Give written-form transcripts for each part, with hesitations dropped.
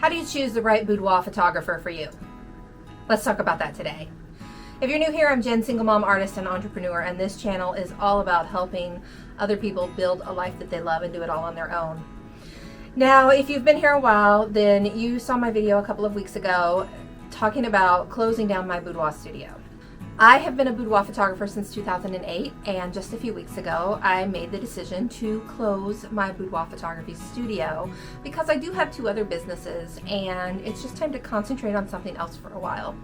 How do you choose the right boudoir photographer for you? Let's talk about that today. If you're new here, I'm Jen, single mom, artist, and entrepreneur, and this channel is all about helping other people build a life that they love and do it all on their own. Now, if you've been here a while, then you saw my video a couple of weeks ago talking about closing down my boudoir studio. I have been a boudoir photographer since 2008, and just a few weeks ago I made the decision to close my boudoir photography studio because I do have two other businesses and it's just time to concentrate on something else for a while.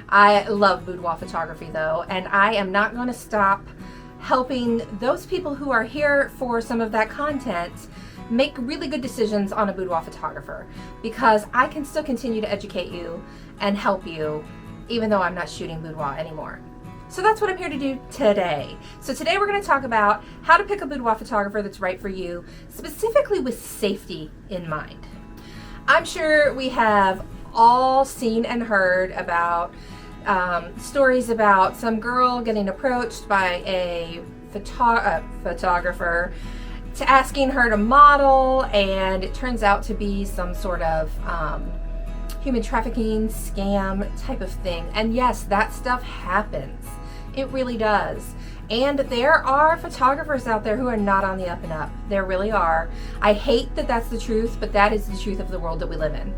I love boudoir photography though, and I am not going to stop helping those people who are here for some of that content make really good decisions on a boudoir photographer, because I can still continue to educate you and help you even though I'm not shooting boudoir anymore. So that's what I'm here to do today. So today we're going to talk about how to pick a boudoir photographer that's right for you, specifically with safety in mind. I'm sure we have all seen and heard about stories about some girl getting approached by a photographer to asking her to model, and it turns out to be some sort of human trafficking scam type of thing. And yes, that stuff happens. It really does. And there are photographers out there who are not on the up and up. There really are. I hate that that's the truth, but that is the truth of the world that we live in.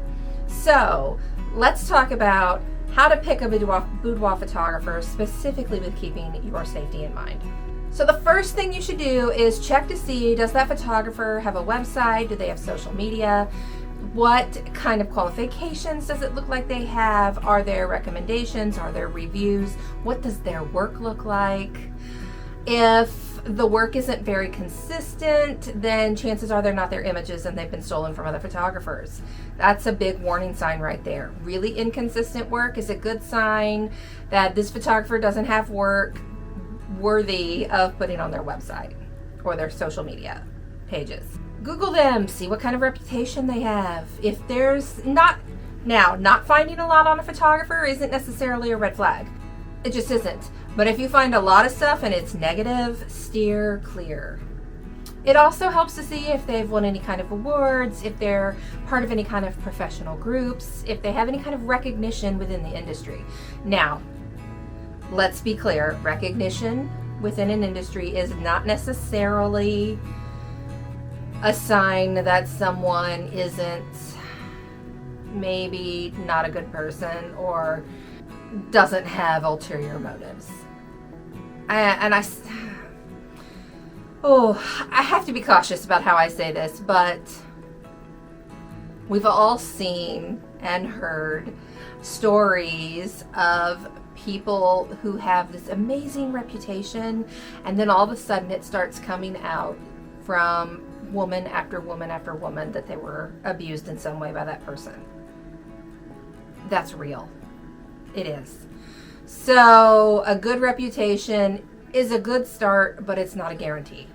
So let's talk about how to pick a boudoir photographer, specifically with keeping your safety in mind. So the first thing you should do is check to see, does that photographer have a website? Do they have social media? What kind of qualifications does it look like they have? Are there recommendations? Are there reviews? What does their work look like? If the work isn't very consistent, then chances are they're not their images and they've been stolen from other photographers. That's a big warning sign right there. Really inconsistent work is a good sign that this photographer doesn't have work worthy of putting on their website or their social media pages. Google them, see what kind of reputation they have. If there's not finding a lot on a photographer isn't necessarily a red flag. It just isn't. But if you find a lot of stuff and it's negative, steer clear. It also helps to see if they've won any kind of awards, if they're part of any kind of professional groups, if they have any kind of recognition within the industry. Now, let's be clear, recognition within an industry is not necessarily a sign that someone isn't maybe not a good person or doesn't have ulterior motives. I have to be cautious about how I say this, but we've all seen and heard stories of people who have this amazing reputation, and then all of a sudden it starts coming out from woman after woman after woman that they were abused in some way by that person. That's real. It is. So a good reputation is a good start, but it's not a guarantee.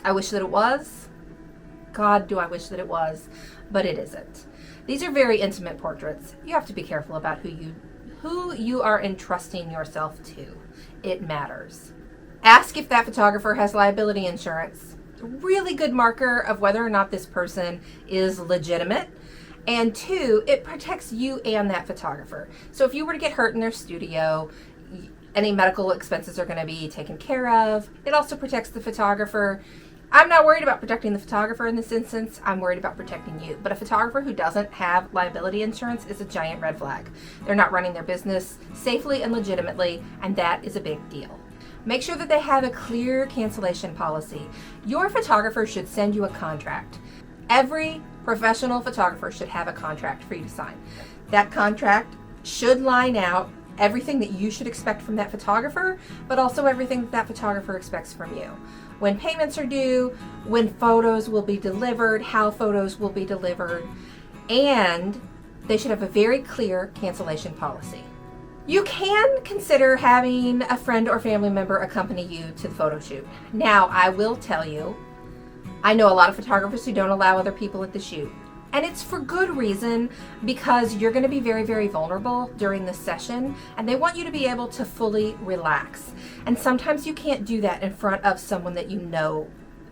I wish that it was. God, do I wish that it was, but it isn't. These are very intimate portraits. You have to be careful about who you are entrusting yourself to. It matters. Ask if that photographer has liability insurance. Really good marker of whether or not this person is legitimate. And two, it protects you and that photographer. So if you were to get hurt in their studio, any medical expenses are going to be taken care of. It also protects the photographer. I'm not worried about protecting the photographer in this instance. I'm worried about protecting you. But a photographer who doesn't have liability insurance is a giant red flag. They're not running their business safely and legitimately, and that is a big deal. Make sure that they have a clear cancellation policy. Your photographer should send you a contract. Every professional photographer should have a contract for you to sign. That contract should line out everything that you should expect from that photographer, but also everything that photographer expects from you. When payments are due, when photos will be delivered, how photos will be delivered, and they should have a very clear cancellation policy. You can consider having a friend or family member accompany you to the photo shoot. Now, I will tell you, I know a lot of photographers who don't allow other people at the shoot. And it's for good reason, because you're going to be very, very vulnerable during this session, and they want you to be able to fully relax. And sometimes you can't do that in front of someone that you know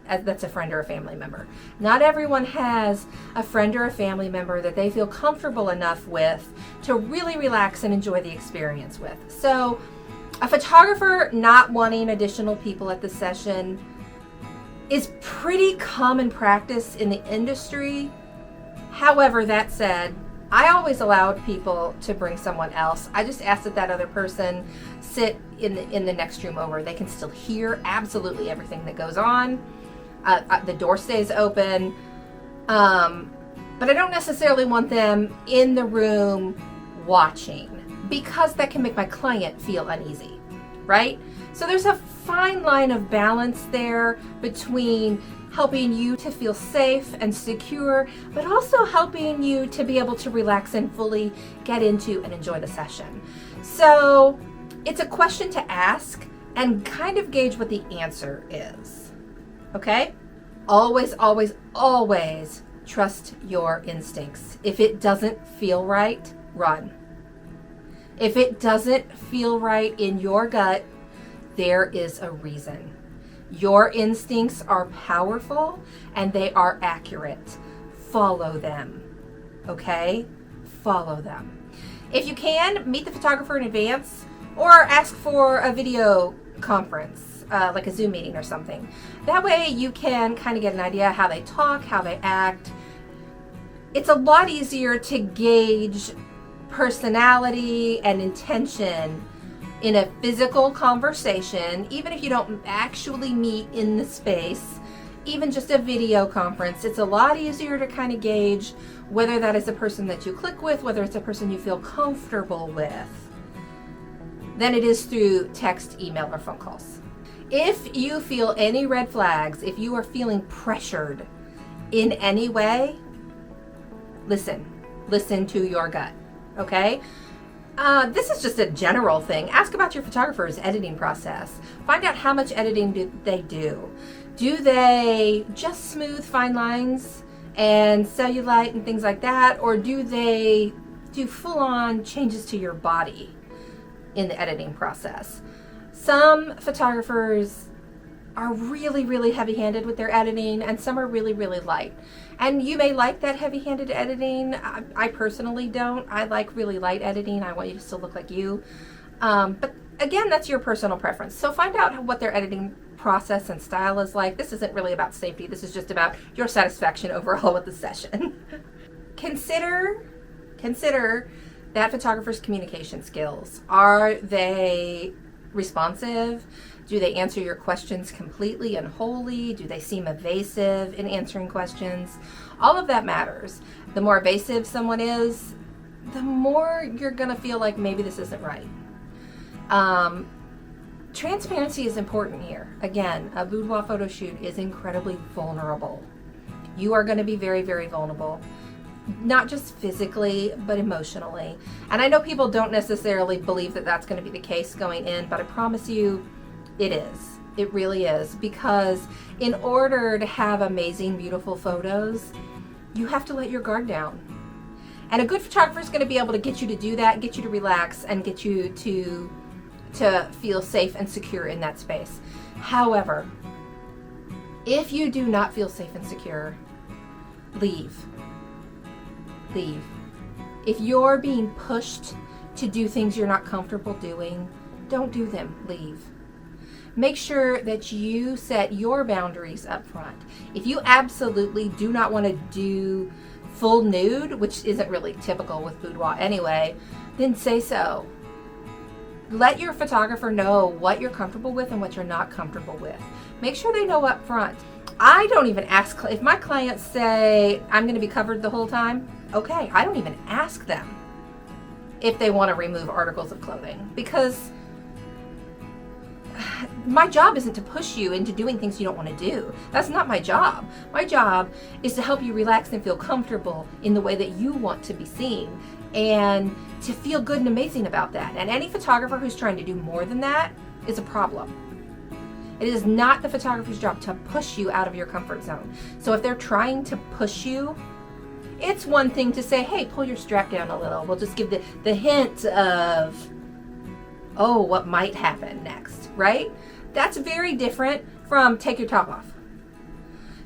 that's a friend or a family member. Not everyone has a friend or a family member that they feel comfortable enough with to really relax and enjoy the experience with. So a photographer not wanting additional people at the session is pretty common practice in the industry. However, that said, I always allowed people to bring someone else. I just asked that that other person sit in the next room over. They can still hear absolutely everything that goes on. The door stays open. But I don't necessarily want them in the room watching, because that can make my client feel uneasy, right? So there's a fine line of balance there between helping you to feel safe and secure, but also helping you to be able to relax and fully get into and enjoy the session. So it's a question to ask and kind of gauge what the answer is. Okay? Always, always, always trust your instincts. If it doesn't feel right, run. If it doesn't feel right in your gut, there is a reason. Your instincts are powerful and they are accurate. Follow them. Okay? Follow them. If you can, meet the photographer in advance or ask for a video conference, like a Zoom meeting or something. That way you can kind of get an idea how they talk, how they act. It's a lot easier to gauge personality and intention in a physical conversation, even if you don't actually meet in the space, even just a video conference. It's a lot easier to kind of gauge whether that is a person that you click with, whether it's a person you feel comfortable with, than it is through text, email, or phone calls. If you feel any red flags, if you are feeling pressured in any way, listen to your gut, okay? This is just a general thing. Ask about your photographer's editing process. Find out how much editing do they do. Do they just smooth fine lines and cellulite and things like that? Or do they do full-on changes to your body in the editing process? Some photographers are really, really heavy-handed with their editing, and some are really, really light. And you may like that heavy-handed editing. I personally don't. I like really light editing. I want you to still look like you. But again, that's your personal preference. So find out what their editing process and style is like. This isn't really about safety. This is just about your satisfaction overall with the session. Consider that photographer's communication skills. Are they responsive? Do they answer your questions completely and wholly? Do they seem evasive in answering questions? All of that matters. The more evasive someone is, the more you're gonna feel like maybe this isn't right. Transparency is important here. Again, a boudoir photo shoot is incredibly vulnerable. You are gonna be very, very vulnerable. Not just physically, but emotionally. And I know people don't necessarily believe that that's gonna be the case going in, but I promise you, it is. It really is. Because in order to have amazing, beautiful photos, you have to let your guard down. And a good photographer is going to be able to get you to do that, get you to relax, and get you to feel safe and secure in that space. However, if you do not feel safe and secure, leave. Leave. If you're being pushed to do things you're not comfortable doing, don't do them. Leave. Make sure that you set your boundaries up front. If you absolutely do not want to do full nude, which isn't really typical with boudoir anyway, then say so. Let your photographer know what you're comfortable with and what you're not comfortable with. Make sure they know up front. I don't even ask, if my clients say, I'm going to be covered the whole time, okay, I don't even ask them if they want to remove articles of clothing, because my job isn't to push you into doing things you don't want to do. That's not my job. My job is to help you relax and feel comfortable in the way that you want to be seen, and to feel good and amazing about that. And any photographer who's trying to do more than that is a problem. It is not the photographer's job to push you out of your comfort zone. So if they're trying to push you, it's one thing to say, hey, pull your strap down a little. We'll just give the hint of, oh, what might happen next, right? That's very different from take your top off.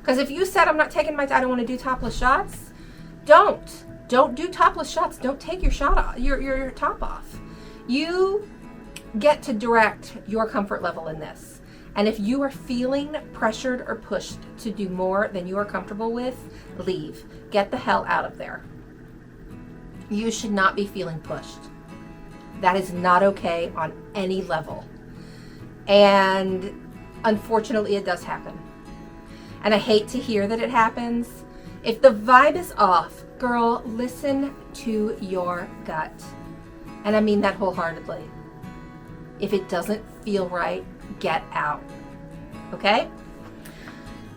Because if you said, I don't want to do topless shots, don't do topless shots. Don't take your shot off, your top off. You get to direct your comfort level in this. And if you are feeling pressured or pushed to do more than you are comfortable with, leave. Get the hell out of there. You should not be feeling pushed. That is not okay on any level. And unfortunately, it does happen. And I hate to hear that it happens. If the vibe is off, girl, listen to your gut. And I mean that wholeheartedly. If it doesn't feel right, get out. Okay?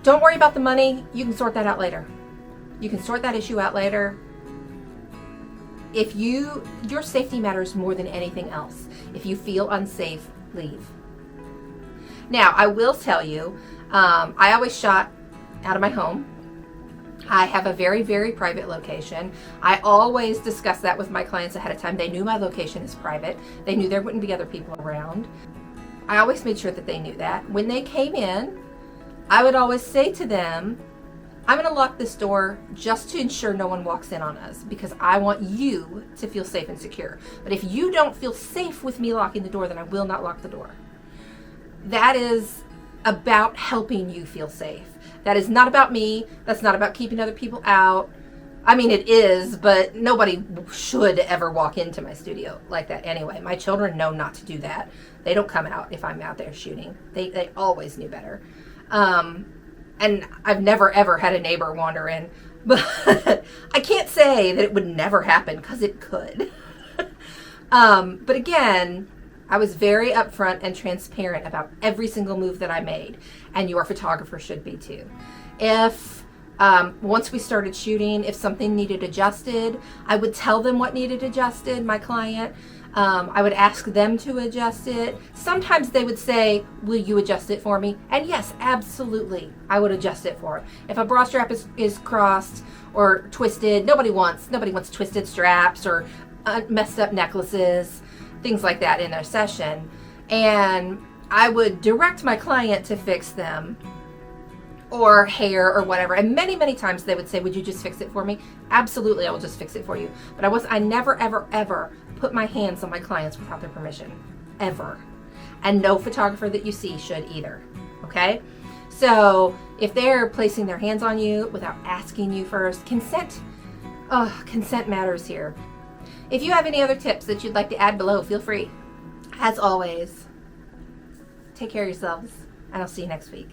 Don't worry about the money. You can sort that out later. You can sort that issue out later. If your safety matters more than anything else. If you feel unsafe, leave. Now, I will tell you, I always shot out of my home. I have a very, very private location. I always discuss that with my clients ahead of time. They knew my location is private. They knew there wouldn't be other people around. I always made sure that they knew that. When they came in, I would always say to them, I'm going to lock this door just to ensure no one walks in on us, because I want you to feel safe and secure. But if you don't feel safe with me locking the door, then I will not lock the door. That is about helping you feel safe. That is not about me. That's not about keeping other people out. I mean, it is, but nobody should ever walk into my studio like that anyway. My children know not to do that. They don't come out if I'm out there shooting. They always knew better. And I've never, ever had a neighbor wander in. But I can't say that it would never happen, because it could. But again, I was very upfront and transparent about every single move that I made. And your photographer should be too. If once we started shooting, if something needed adjusted, I would tell them what needed adjusted, my client. I would ask them to adjust it. Sometimes they would say, will you adjust it for me? And yes, absolutely, I would adjust it for them. If a bra strap is crossed or twisted, nobody wants twisted straps or messed up necklaces, things like that in their session. And I would direct my client to fix them, or hair or whatever. And many, many times they would say, would you just fix it for me? Absolutely, I will just fix it for you. But I never, ever, ever put my hands on my clients without their permission. Ever. And no photographer that you see should either. Okay? So if they're placing their hands on you without asking you first, consent matters here. If you have any other tips that you'd like to add below, feel free. As always, take care of yourselves, and I'll see you next week.